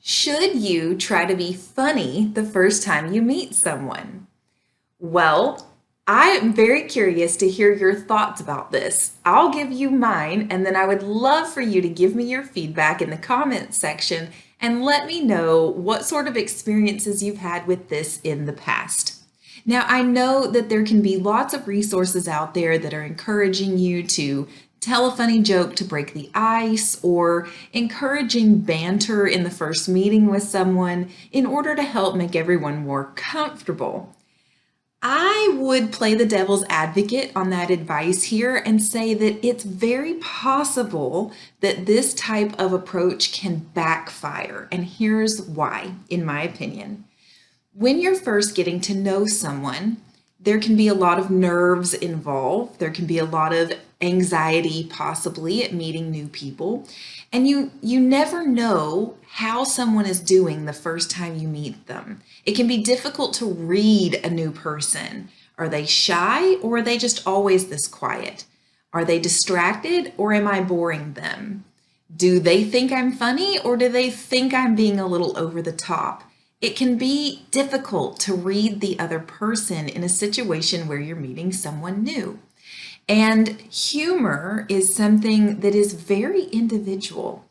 Should you try to be funny the first time you meet someone? Well, I am very curious to hear your thoughts about this. I'll give you mine, and then I would love for you to give me your feedback in the comments section and let me know what sort of experiences you've had with this in the past. Now, I know that there can be lots of resources out there that are encouraging you to tell a funny joke to break the ice or encouraging banter in the first meeting with someone in order to help make everyone more comfortable. I would play the devil's advocate on that advice here and say that it's very possible that this type of approach can backfire. And here's why, in my opinion. When you're first getting to know someone, there can be a lot of nerves involved. There can be a lot of anxiety possibly at meeting new people. And you never know how someone is doing the first time you meet them. It can be difficult to read a new person. Are they shy or are they just always this quiet? Are they distracted or am I boring them? Do they think I'm funny or do they think I'm being a little over the top? It can be difficult to read the other person in a situation where you're meeting someone new. And humor is something that is very individual.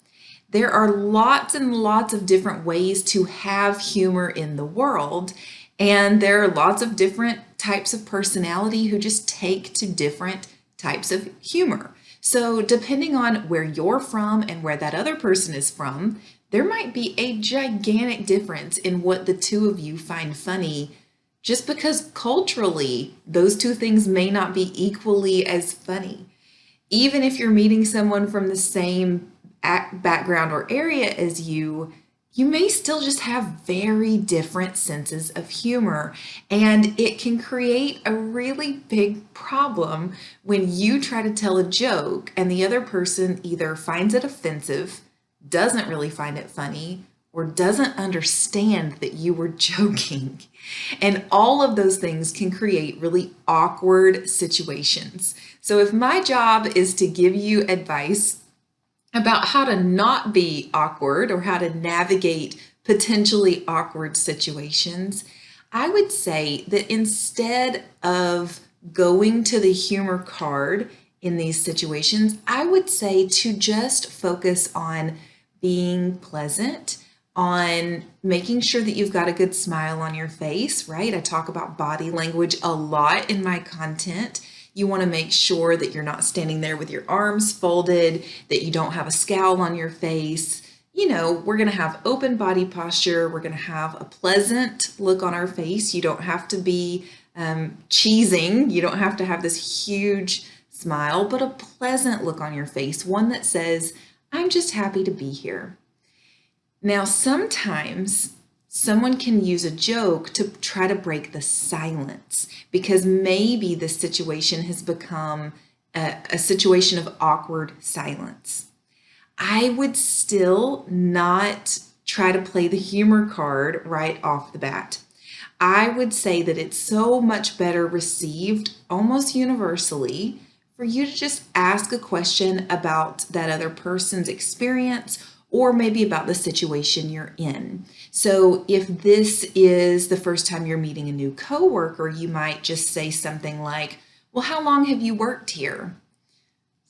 There are lots and lots of different ways to have humor in the world, and there are lots of different types of personality who just take to different types of humor. So depending on where you're from and where that other person is from, there might be a gigantic difference in what the two of you find funny just because culturally those two things may not be equally as funny. Even if you're meeting someone from the same background or area as you may still just have very different senses of humor, and it can create a really big problem when you try to tell a joke and the other person either finds it offensive, doesn't really find it funny, or doesn't understand that you were joking. And all of those things can create really awkward situations. So if my job is to give you advice about how to not be awkward or how to navigate potentially awkward situations, I would say that instead of going to the humor card in these situations, I would say to just focus on being pleasant, on making sure that you've got a good smile on your face, right? I talk about body language a lot in my content. You want to make sure that you're not standing there with your arms folded, that you don't have a scowl on your face. You know, we're going to have open body posture. We're going to have a pleasant look on our face. You don't have to be cheesing. You don't have to have this huge smile, but a pleasant look on your face, one that says, I'm just happy to be here. Now, sometimes someone can use a joke to try to break the silence because maybe the situation has become a situation of awkward silence. I would still not try to play the humor card right off the bat. I would say that it's so much better received almost universally for you to just ask a question about that other person's experience or maybe about the situation you're in. So if this is the first time you're meeting a new coworker, you might just say something like, well, how long have you worked here?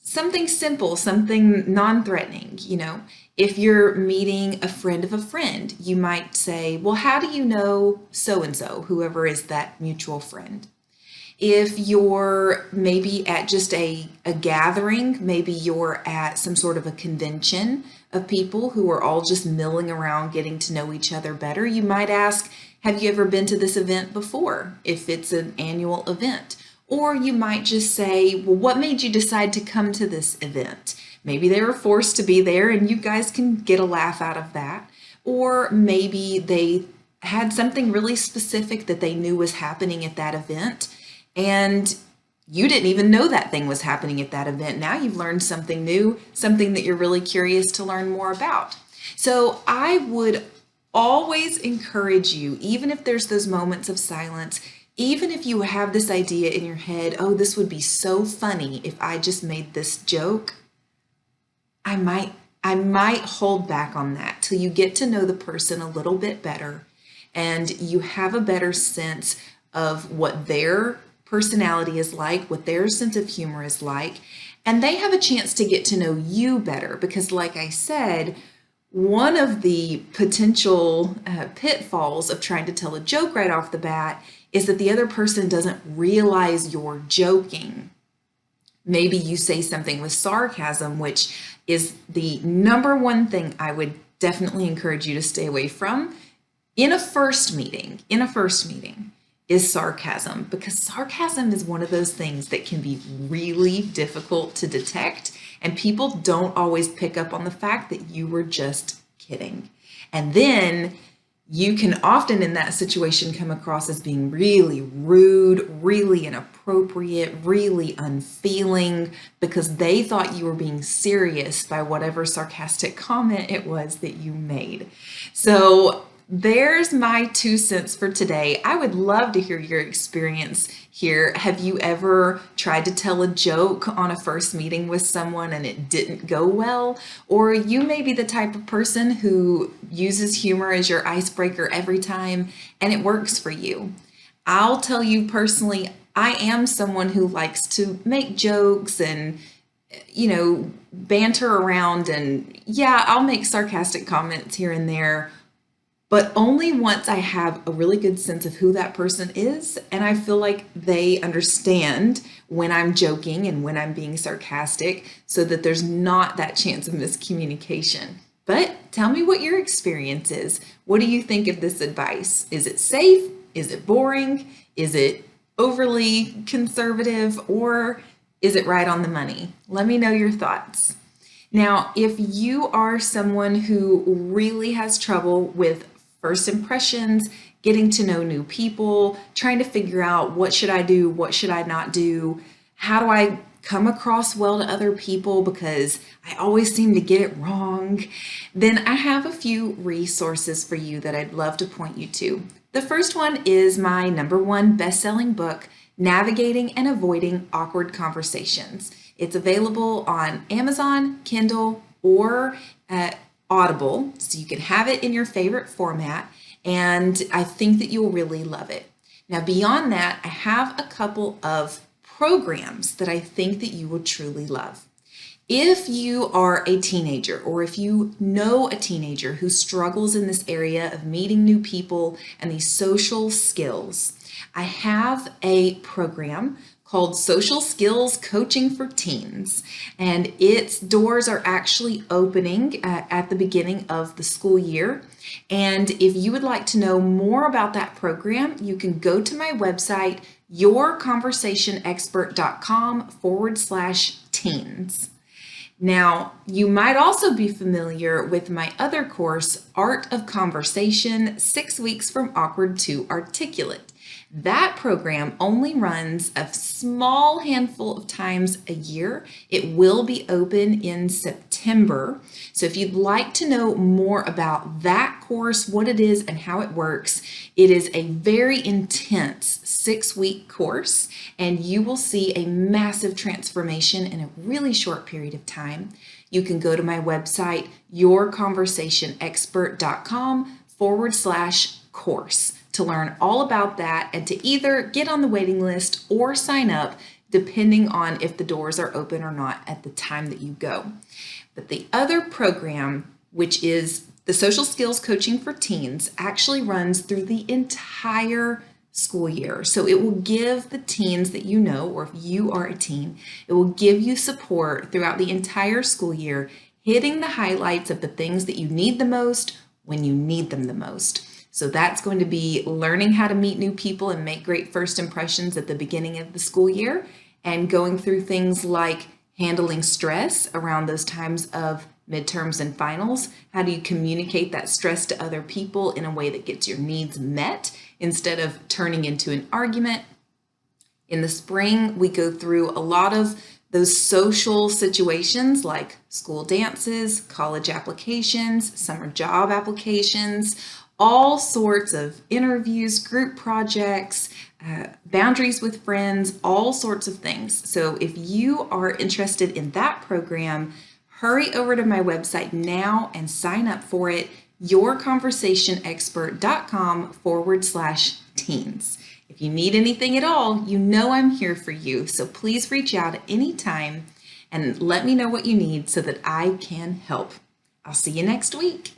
Something simple, something non-threatening, you know. If you're meeting a friend of a friend, you might say, well, how do you know so-and-so, whoever is that mutual friend? If you're maybe at just a gathering, maybe you're at some sort of a convention of people who are all just milling around getting to know each other better, you might ask, have you ever been to this event before, if it's an annual event? Or you might just say, well, what made you decide to come to this event? Maybe they were forced to be there and you guys can get a laugh out of that. Or maybe they had something really specific that they knew was happening at that event and you didn't even know that thing was happening at that event. Now you've learned something new, something that you're really curious to learn more about. So I would always encourage you, even if there's those moments of silence, even if you have this idea in your head, oh, this would be so funny if I just made this joke, I might I might hold back on that till you get to know the person a little bit better and you have a better sense of what their personality is like, what their sense of humor is like, and they have a chance to get to know you better because, like I said, one of the potential pitfalls of trying to tell a joke right off the bat is that the other person doesn't realize you're joking. Maybe you say something with sarcasm, which is the number one thing I would definitely encourage you to stay away from in a first meeting, is sarcasm, because sarcasm is one of those things that can be really difficult to detect, and people don't always pick up on the fact that you were just kidding. And then you can often in that situation come across as being really rude, really inappropriate, really unfeeling because they thought you were being serious by whatever sarcastic comment it was that you made. So there's my 2 cents for today. I would love to hear your experience here. Have you ever tried to tell a joke on a first meeting with someone and it didn't go well? Or you may be the type of person who uses humor as your icebreaker every time and it works for you. I'll tell you personally, I am someone who likes to make jokes and banter around, and yeah, I'll make sarcastic comments here and there, but only once I have a really good sense of who that person is and I feel like they understand when I'm joking and when I'm being sarcastic so that there's not that chance of miscommunication. But tell me what your experience is. What do you think of this advice? Is it safe? Is it boring? Is it overly conservative? Or is it right on the money? Let me know your thoughts. Now, if you are someone who really has trouble with first impressions, getting to know new people, trying to figure out what should I do, what should I not do, how do I come across well to other people because I always seem to get it wrong, then I have a few resources for you that I'd love to point you to. The first one is my #1 best-selling book, Navigating and Avoiding Awkward Conversations. It's available on Amazon, Kindle, or Audible, so you can have it in your favorite format, and I think that you'll really love it. Now, beyond that, I have a couple of programs that I think that you will truly love. If you are a teenager or if you know a teenager who struggles in this area of meeting new people and these social skills, I have a program called Social Skills Coaching for Teens, and its doors are actually opening at the beginning of the school year. And if you would like to know more about that program, you can go to my website, yourconversationexpert.com/teens. Now, you might also be familiar with my other course, Art of Conversation, 6 Weeks from Awkward to Articulate. That program only runs a small handful of times a year. It will be open in September. So if you'd like to know more about that course, what it is and how it works, it is a very intense 6-week course, and you will see a massive transformation in a really short period of time. You can go to my website, yourconversationexpert.com/course. to learn all about that and to either get on the waiting list or sign up depending on if the doors are open or not at the time that you go. But the other program, which is the Social Skills Coaching for Teens, actually runs through the entire school year. So it will give the teens that you know, or if you are a teen, it will give you support throughout the entire school year, hitting the highlights of the things that you need the most when you need them the most. So that's going to be learning how to meet new people and make great first impressions at the beginning of the school year, and going through things like handling stress around those times of midterms and finals. How do you communicate that stress to other people in a way that gets your needs met instead of turning into an argument? In the spring, we go through a lot of those social situations like school dances, college applications, summer job applications, all sorts of interviews, group projects, boundaries with friends, all sorts of things. So if you are interested in that program, Hurry over to my website now and sign up for it, yourconversationexpert.com/teens. If you need anything at all, you know I'm here for you. So please reach out at any time and let me know what you need so that I can help. I'll see you next week.